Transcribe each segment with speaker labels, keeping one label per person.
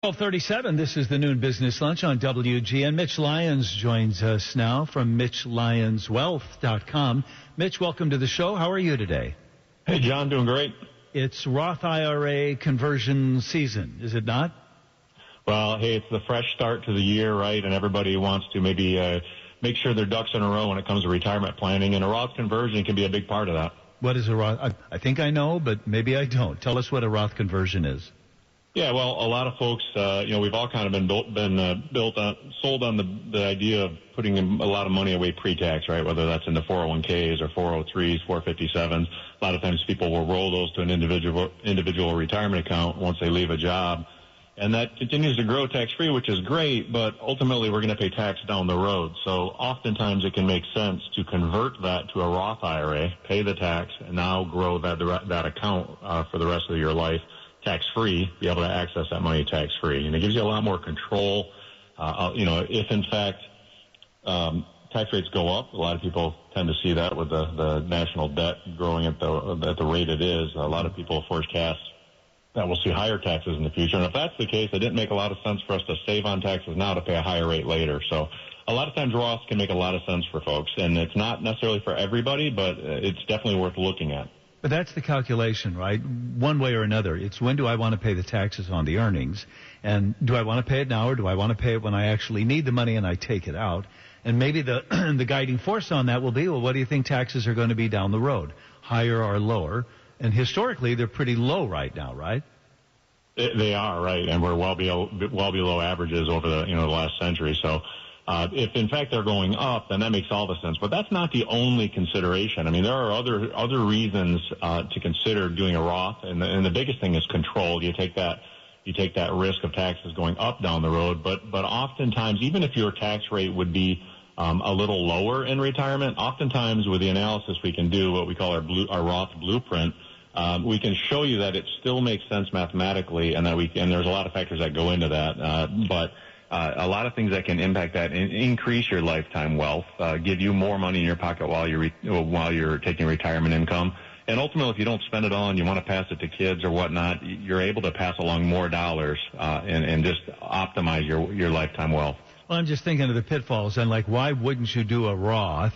Speaker 1: 12:37. This is the Noon Business Lunch on WGN. Mitch Lyons joins us now from MitchLyonsWealth.com. Mitch, welcome to the show. How are you today?
Speaker 2: Hey, John, doing great.
Speaker 1: It's Roth IRA conversion season, is it not?
Speaker 2: Well, hey, it's the fresh start to the year, right? And everybody wants to maybe make sure their ducks in a row when it comes to retirement planning, and a Roth conversion can be a big part of that.
Speaker 1: What is a Roth? I think I know, but maybe I don't. Tell us what a Roth conversion is.
Speaker 2: Yeah, well, a lot of folks, we've all kind of been sold on the idea of putting a lot of money away pre-tax, right? Whether that's into 401ks or 403s, 457s. A lot of times people will roll those to an individual retirement account once they leave a job. And that continues to grow tax-free, which is great, but ultimately we're going to pay tax down the road. So oftentimes it can make sense to convert that to a Roth IRA, pay the tax, and now grow that account for the rest of your life tax-free, be able to access that money tax-free. And it gives you a lot more control. If in fact tax rates go up, a lot of people tend to see that with the national debt growing at the rate it is. A lot of people forecast that we'll see higher taxes in the future. And if that's the case, it didn't make a lot of sense for us to save on taxes now to pay a higher rate later. So a lot of times Roths can make a lot of sense for folks. And it's not necessarily for everybody, but it's definitely worth looking at.
Speaker 1: But that's the calculation, right? One way or another. It's when do I want to pay the taxes on the earnings? And do I want to pay it now, or do I want to pay it when I actually need the money and I take it out? And maybe the the guiding force on that will be, well, what do you think taxes are going to be down the road? Higher or lower? And historically, they're pretty low right now, right?
Speaker 2: They are, right. And we're well below averages over the last century. So if in fact they're going up, then that makes all the sense. But that's not the only consideration. I mean, there are other reasons to consider doing a Roth, and the biggest thing is control. You take that risk of taxes going up down the road. But oftentimes, even if your tax rate would be a little lower in retirement, oftentimes with the analysis we can do, what we call our Roth blueprint, we can show you that it still makes sense mathematically, and there's a lot of factors that go into that, but a lot of things that can impact that and increase your lifetime wealth, give you more money in your pocket while you're taking retirement income. And ultimately, if you don't spend it all and you want to pass it to kids or whatnot, you're able to pass along more dollars and just optimize your lifetime wealth.
Speaker 1: Well, I'm just thinking of the pitfalls and why wouldn't you do a Roth?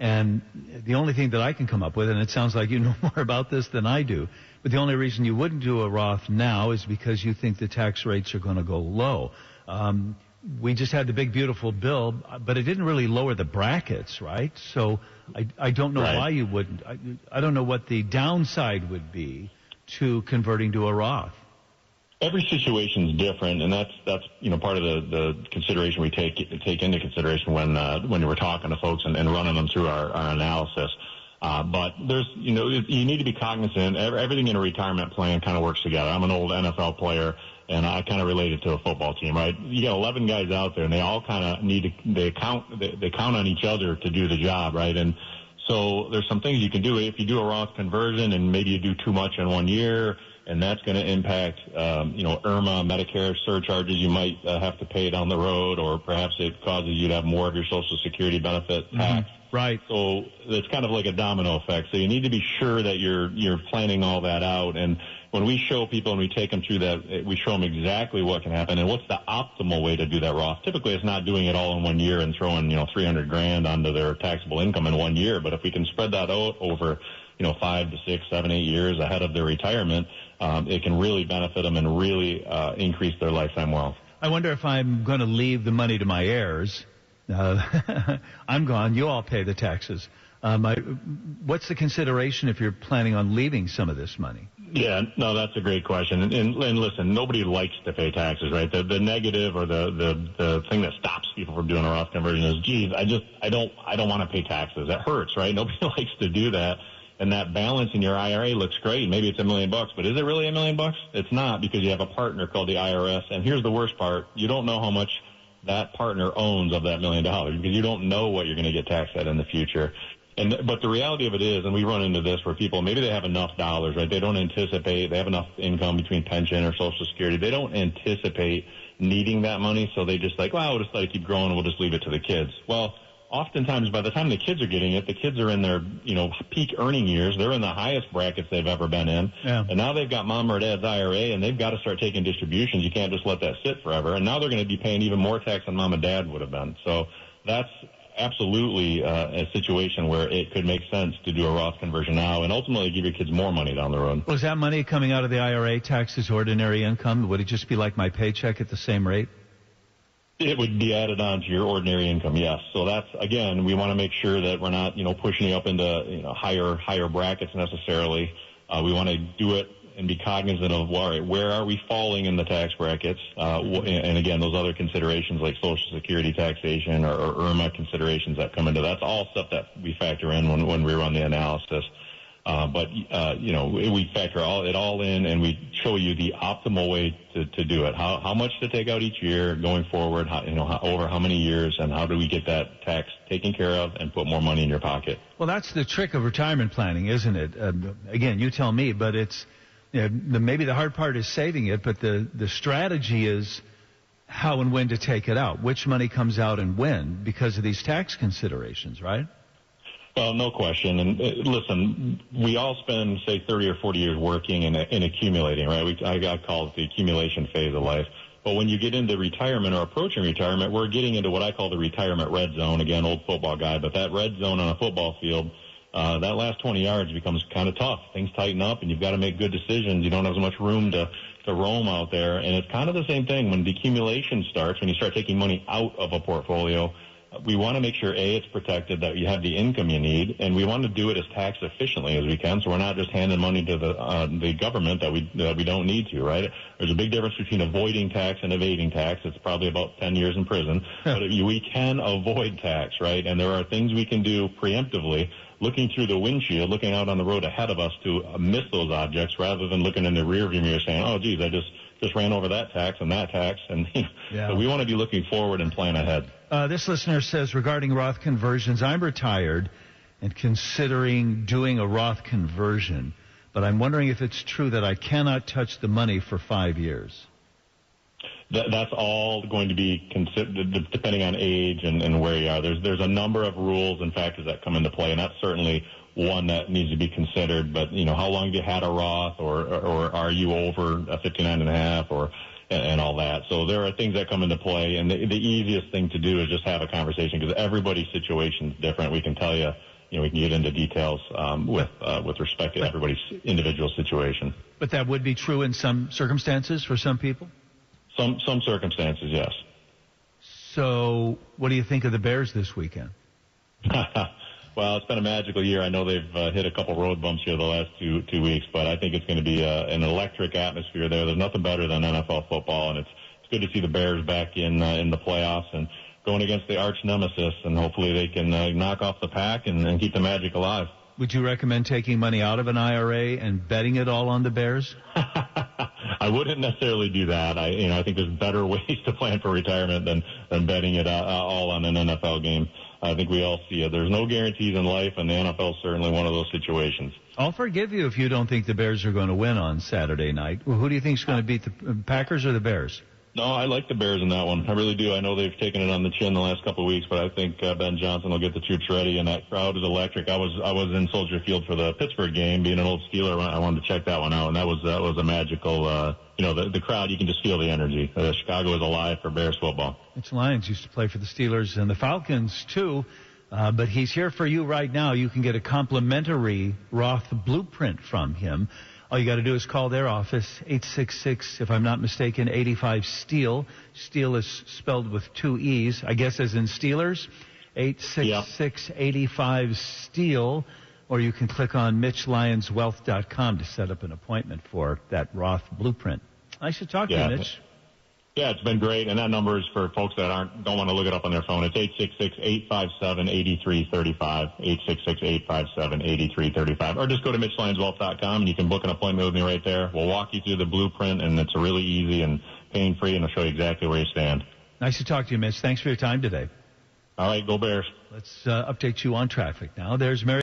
Speaker 1: And the only thing that I can come up with, and it sounds like you know more about this than I do, but the only reason you wouldn't do a Roth now is because you think the tax rates are going to go low. We just had the big, beautiful bill, but it didn't really lower the brackets, right? So I don't know why you wouldn't. I don't know what the downside would be to converting to a Roth.
Speaker 2: Every situation is different, and that's part of the consideration we take into consideration when we're talking to folks and running them through our analysis. But there's you need to be cognizant. Everything in a retirement plan kind of works together. I'm an old NFL player, and I kind of relate it to a football team, right? You got 11 guys out there, and they all kind of they count on each other to do the job, right? And so there's some things you can do. If you do a Roth conversion and maybe you do too much in 1 year, and that's going to impact, IRMAA, Medicare surcharges you might have to pay down the road, or perhaps it causes you to have more of your Social Security benefit tax.
Speaker 1: Mm-hmm. Right.
Speaker 2: So it's kind of like a domino effect. So you need to be sure that you're planning all that out. And when we show people and we take them through that, we show them exactly what can happen and what's the optimal way to do that Roth. Typically, it's not doing it all in 1 year and throwing, $300,000 onto their taxable income in 1 year. But if we can spread that out over, 5 to 6, 7, 8 years ahead of their retirement, it can really benefit them and really increase their lifetime wealth.
Speaker 1: I wonder if I'm going to leave the money to my heirs. I'm gone. You all pay the taxes. What's the consideration if you're planning on leaving some of this money?
Speaker 2: Yeah, no, that's a great question. And listen, nobody likes to pay taxes, right? The negative or the thing that stops people from doing a Roth conversion is, geez, I don't want to pay taxes. That hurts, right? Nobody likes to do that. And that balance in your IRA looks great. Maybe it's $1 million, but is it really $1 million? It's not, because you have a partner called the IRS. And here's the worst part. You don't know how much that partner owns of that $1 million, because you don't know what you're going to get taxed at in the future. But the reality of it is, and we run into this where people, maybe they have enough dollars, right? They don't anticipate, they have enough income between pension or Social Security. They don't anticipate needing that money. So they just we'll just let it keep growing and we'll just leave it to the kids. Well, oftentimes by the time the kids are getting it, the kids are in their, peak earning years. They're in the highest brackets they've ever been in.
Speaker 1: Yeah.
Speaker 2: And now they've got mom or dad's IRA, and they've got to start taking distributions. You can't just let that sit forever. And now they're going to be paying even more tax than mom and dad would have been. So that's absolutely a situation where it could make sense to do a Roth conversion now and ultimately give your kids more money down the road.
Speaker 1: Was that money coming out of the IRA taxed as ordinary income? Would it just be like my paycheck at the same rate?
Speaker 2: It would be added on to your ordinary income, yes. So that's, again, we want to make sure that we're not, pushing you up into, higher brackets necessarily. We want to do it and be cognizant of where are we falling in the tax brackets. And again, those other considerations like Social Security taxation or IRMAA considerations that come into that's all stuff that we factor in when we run the analysis. But we factor it all in, and we show you the optimal way to do it. How much to take out each year going forward, over how many years, and how do we get that tax taken care of and put more money in your pocket?
Speaker 1: Well, that's the trick of retirement planning, isn't it? Again, you tell me, but it's maybe the hard part is saving it, but the strategy is how and when to take it out, which money comes out and when, because of these tax considerations, right?
Speaker 2: Well, no question. And listen, we all spend, say, 30 or 40 years working and accumulating, right? I call it the accumulation phase of life. But when you get into retirement or approaching retirement, we're getting into what I call the retirement red zone. Again, old football guy, but that red zone on a football field, that last 20 yards becomes kind of tough. Things tighten up, and you've got to make good decisions. You don't have as much room to roam out there. And it's kind of the same thing when decumulation starts, when you start taking money out of a portfolio. We want to make sure, A, it's protected, that you have the income you need, and we want to do it as tax efficiently as we can, so we're not just handing money to the government that we don't need to, right? There's a big difference between avoiding tax and evading tax. It's probably about 10 years in prison. But we can avoid tax, right? And there are things we can do preemptively, looking through the windshield, looking out on the road ahead of us to miss those objects rather than looking in the rearview mirror saying, oh, geez, I just ran over that tax. And So we want to be looking forward and plan ahead.
Speaker 1: This listener says, regarding Roth conversions, I'm retired and considering doing a Roth conversion, but I'm wondering if it's true that I cannot touch the money for 5 years.
Speaker 2: That's all going to be considered depending on age and where you are. There's a number of rules and factors that come into play, and that's certainly one that needs to be considered. But, how long have you had a Roth, or are you over 59 and a half, and all that. So there are things that come into play, and the easiest thing to do is just have a conversation, because everybody's situation is different. We can tell you, we can get into details with respect to everybody's individual situation.
Speaker 1: But that would be true in some circumstances for some people?
Speaker 2: Some circumstances, yes.
Speaker 1: So what do you think of the Bears this weekend?
Speaker 2: Well, it's been a magical year. I know they've hit a couple road bumps here the last two weeks, but I think it's going to be an electric atmosphere there. There's nothing better than NFL football, and it's good to see the Bears back in the playoffs and going against the arch nemesis, and hopefully they can knock off the pack and keep the magic alive. Would you recommend taking money out of an IRA and betting it all on the Bears? I wouldn't necessarily do that. I think there's better ways to plan for retirement than betting it all on an NFL game. I think we all see it. There's no guarantees in life, and the NFL is certainly one of those situations. I'll forgive you if you don't think the Bears are going to win on Saturday night. Well, who do you think is going to beat the Packers or the Bears? No, I like the Bears in that one. I really do. I know they've taken it on the chin the last couple of weeks, but I think Ben Johnson will get the troops ready, and that crowd is electric. I was in Soldier Field for the Pittsburgh game. Being an old Steeler, I wanted to check that one out, and that was a magical. The crowd, you can just feel the energy. Chicago is alive for Bears football. Mitch Lyons used to play for the Steelers and the Falcons too, but he's here for you right now. You can get a complimentary Roth blueprint from him. All you got to do is call their office, 866, if I'm not mistaken, 85-STEEL. Steel is spelled with two E's, I guess as in Steelers. 866-85-STEEL. Or you can click on MitchLyonsWealth.com to set up an appointment for that Roth blueprint. I should talk to you, Mitch. Yeah, it's been great, and that number is for folks that don't want to look it up on their phone. It's 866-857-8335, 866-857-8335, or just go to MitchLyonsWealth.com, and you can book an appointment with me right there. We'll walk you through the blueprint, and it's really easy and pain-free, and I'll show you exactly where you stand. Nice to talk to you, Mitch. Thanks for your time today. All right, go Bears. Let's update you on traffic now. There's Mary.